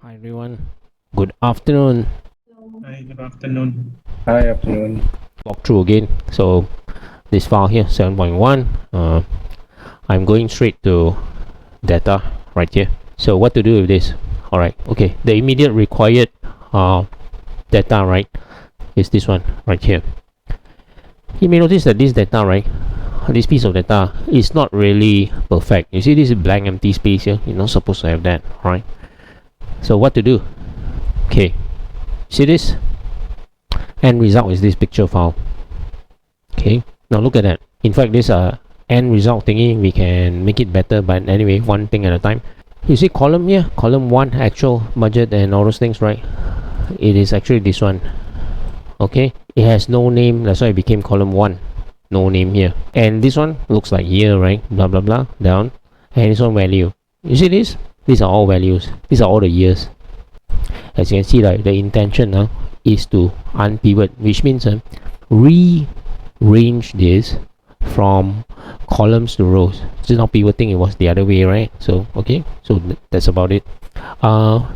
Hi everyone, good afternoon. Hi, good afternoon. Hi, afternoon. Walk through again. So this file here, 7.1. I'm going straight to data right here. So what to do with this? All right. Okay. The immediate required data, right, is this one right here. You may notice that this data, right, this piece of data is not really perfect. You see this blank empty space here. You're not supposed to have that. All right. So what to do? Okay. See this? End result is this picture file. Okay, now look at that. In fact, this end result thingy, we can make it better, but anyway, one thing at a time. You see column here, column 1, actual budget and all those things, right? It is actually this one. Okay, it has no name, that's why it became column 1. No name here. And this one looks like year, right? Blah blah blah, down. And this one value. You see this? These are all values. These are all the years. As you can see, like, the intention is to unpivot, which means rearrange this from columns to rows. Just not pivoting, it was the other way, right? So okay, so that's about it.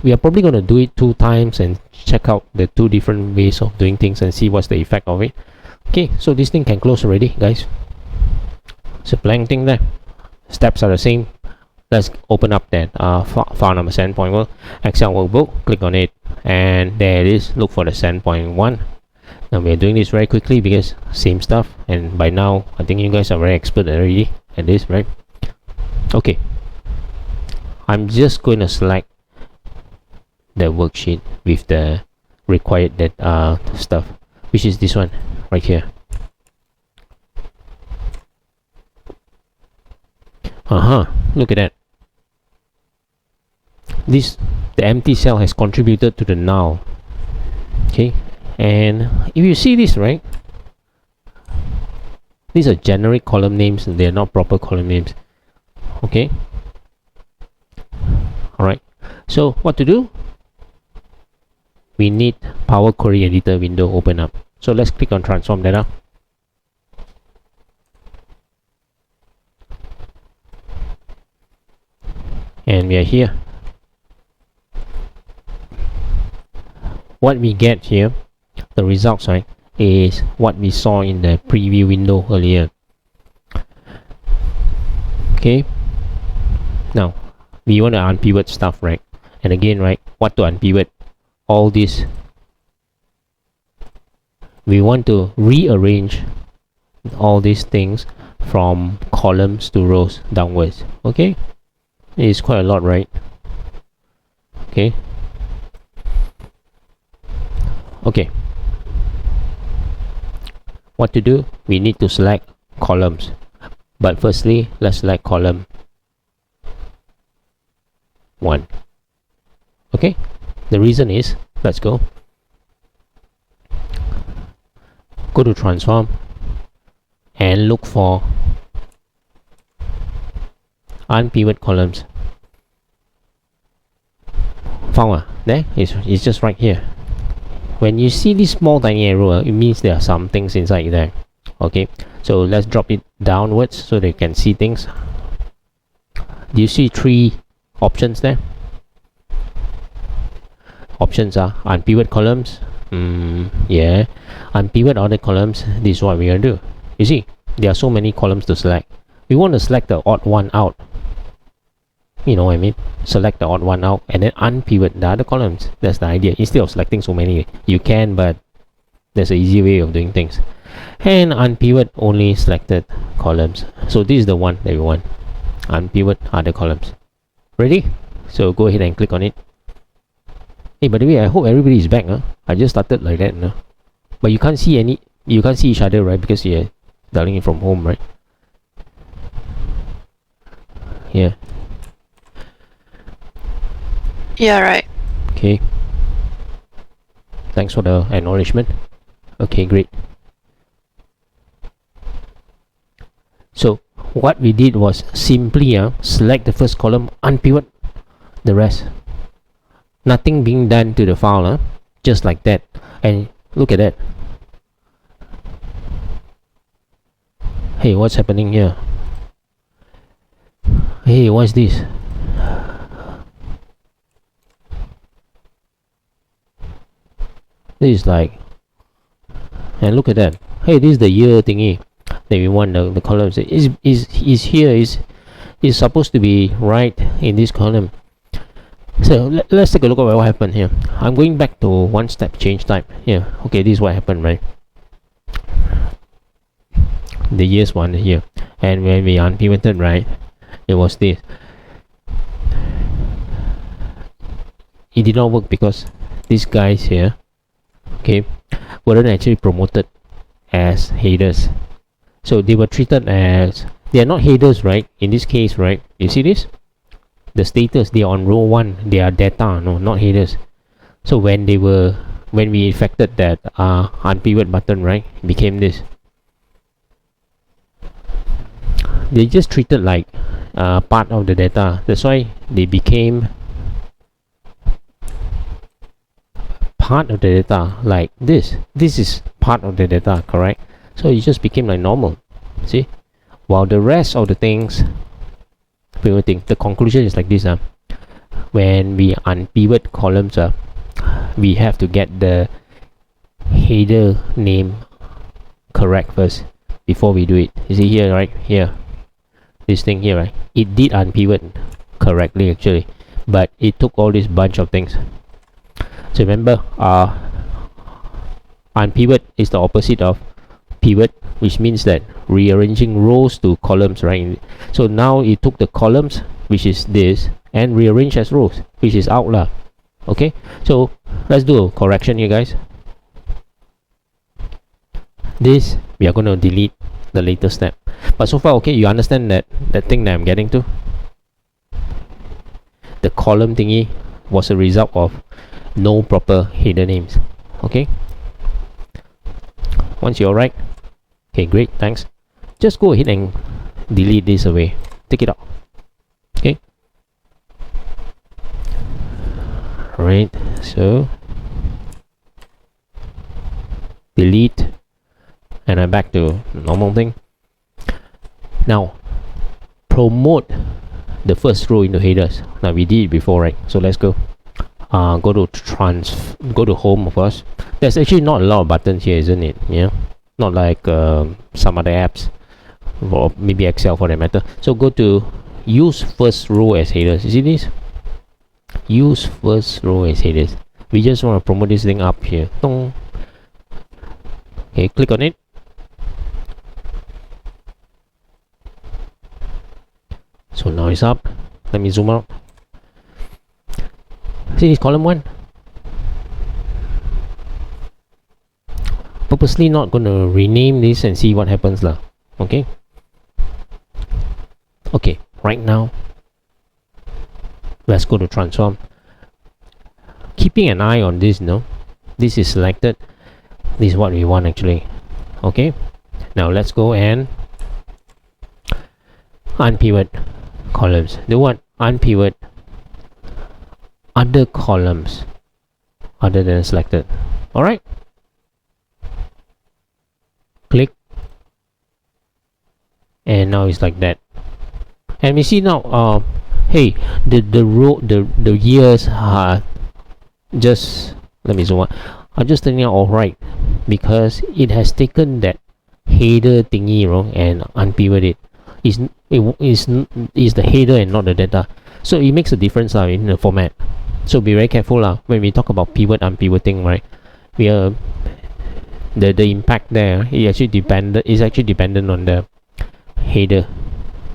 We are probably going to do it 2 times and check out the 2 different ways of doing things and see what's the effect of it. Okay, so this thing can close already, guys. It's a blank thing there. Steps are the same. Let's open up that file number 7.1 Excel workbook, click on it, and there it is. Look for the 7.1. Now we're doing this very quickly because same stuff, and by now I think you guys are very expert already at this, right? Okay, I'm just going to select the worksheet with the required stuff, which is this one right here. Look at that. The empty cell has contributed to the null. Okay, and if you see this, right, these are generic column names, they are not proper column names. Okay, all right, so what to do? We need Power Query Editor window open up. So let's click on transform data. And we are here. What we get here, the results, right, is what we saw in the preview window earlier. Okay, now we want to unpivot stuff, right? And again, right, what to unpivot? All this. We want to rearrange all these things from columns to rows downwards. Okay, it's quite a lot, right? Okay, what to do? We need to select columns, but firstly let's select column 1. Okay, the reason is, let's go to transform and look for unpivot columns. Found there, it's just right here. When you see this small tiny arrow, it means there are some things inside there. Okay, so let's drop it downwards so they can see things. Do you see 3 options there? Options are unpivot columns, yeah, unpivot other columns. This is what we're gonna do. You see, there are so many columns to select. We want to select the odd one out. You know what I mean? Select the odd one out and then unpivot the other columns. That's the idea. Instead of selecting so many, you can, but there's an easy way of doing things. And unpivot only selected columns. So this is the one that we want. Unpivot other columns. Ready? So go ahead and click on it. Hey, by the way, I hope everybody is back. I just started like that. But you can't see each other, right? Because you're dialing it from home, right? Yeah. Yeah, right. Okay. Thanks for the acknowledgement. Okay, great. So what we did was simply select the first column, unpivot the rest. Nothing being done to the file, just like that. And look at that. Hey, what's happening here? Hey, what's this? This is like, and look at that. Hey, this is the year thingy that we want the columns. Is here is supposed to be right in this column. So let's take a look at what happened here. I'm going back to one step change type here. Okay, this is what happened, right? The years one here, and when we unpivoted, right, it was this. It did not work because these guys here, okay, weren't actually promoted as headers. So they were treated as, they are not headers, right? In this case, right, you see this, the status, they are on row 1, they are data, no, not headers. So when we affected that unpivot button, right, it became this. They just treated like part of the data. That's why they became part of the data, like this. This is part of the data, correct? So it just became like normal, see? While the rest of the things pivoting, the conclusion is like this. When we unpivot columns, we have to get the header name correct first before we do it. You see here, right? Here, this thing here, right? It did unpivot correctly actually, but it took all this bunch of things. So remember, unpivot is the opposite of pivot, which means that rearranging rows to columns, right? So now it took the columns, which is this, and rearrange as rows, which is out lah. Okay, so let's do a correction here, guys. This we are going to delete the latest step, but so far okay, you understand that thing that I'm getting to. The column thingy was a result of no proper header names. Okay, once you're right, okay, great, thanks. Just go ahead and delete this away, take it out. Okay, right, so delete, and I'm back to the normal thing. Now promote the first row into headers. Now we did it before, right? So let's go. Go to home of course. There's actually not a lot of buttons here, isn't it? Yeah, not like some other apps, or maybe Excel for that matter. So go to use first row as headers. You see this? Use first row as headers. We just want to promote this thing up here. Okay, click on it. So now it's up. Let me zoom out. See this column 1? Purposely not going to rename this and see what happens lah. Okay. Okay, right now let's go to transform. Keeping an eye on this, no? This is selected. This is what we want actually. Okay. Now let's go and unpivot columns. Do what? Unpivot other columns other than selected. Alright, click, and now it's like that. And we see now hey, the years are just, let me zoom out, are just turning out alright, because it has taken that header thingy, and unpivoted. Is the header and not the data, so it makes a difference in the format. So be very careful when we talk about pivot unpivoting, right? We are the impact there is actually dependent on the header.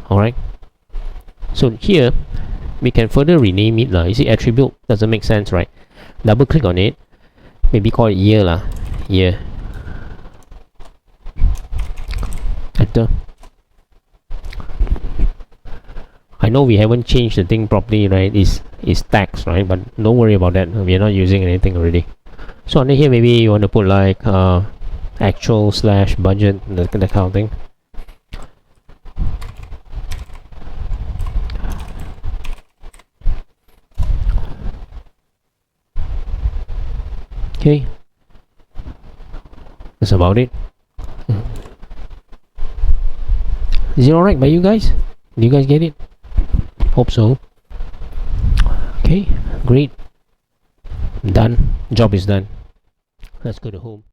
Alright, so here we can further rename it You see, attribute doesn't make sense, right? Double click on it, maybe call it year year, enter. I know we haven't changed the thing properly, right? It's tax, right? But don't worry about that, we are not using anything already. So under here, maybe you want to put like actual / budget, that kind of thing. Okay, that's about it. Is it alright by you guys? Do you guys get it? Hope so. Okay, great, done, job is done. Let's go to home.